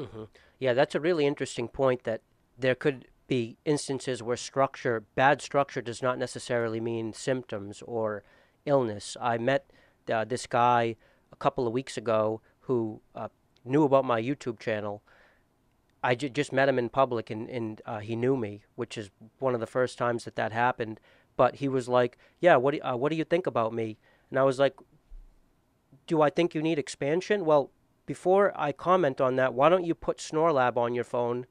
Hmm. Yeah, that's a really interesting point that there could be instances where bad structure does not necessarily mean symptoms or illness. I met this guy a couple of weeks ago who knew about my YouTube channel. Just met him in public and he knew me, which is one of the first times that that happened. But he was like, "Yeah, what do you think about me?" And I was like, "Do I think you need expansion?" Well, before I comment on that, why don't you put SnoreLab on your phone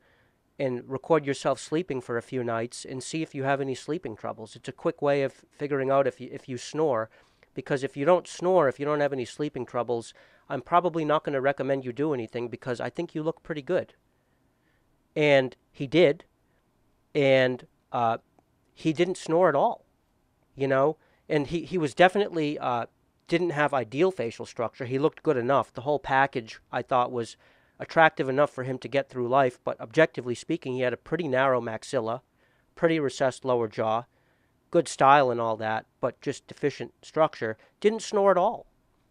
and record yourself sleeping for a few nights and see if you have any sleeping troubles. It's a quick way of figuring out if you snore, because if you don't snore, if you don't have any sleeping troubles, I'm probably not going to recommend you do anything because I think you look pretty good. And he did, and he didn't snore at all, you know. And he was definitely didn't have ideal facial structure. He looked good enough. The whole package I thought was attractive enough for him to get through life. But objectively speaking, he had a pretty narrow maxilla, pretty recessed lower jaw, good style and all that, but just deficient structure. Didn't snore at all.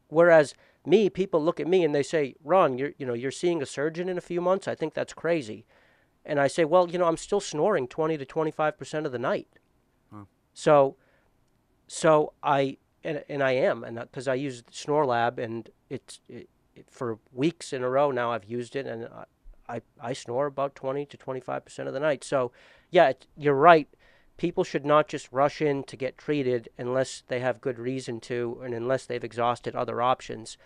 Whereas me, people look at me and they say, "Ron, you're seeing a surgeon in a few months. I think that's crazy." And I say, "Well, I'm still snoring 20 to 25% of the night." Huh. So so and I am, and because I use SnoreLab, and for weeks in a row now I've used it, and I snore about 20 to 25% of the night. So yeah, you're right. People should not just rush in to get treated unless they have good reason to, and unless they've exhausted other options.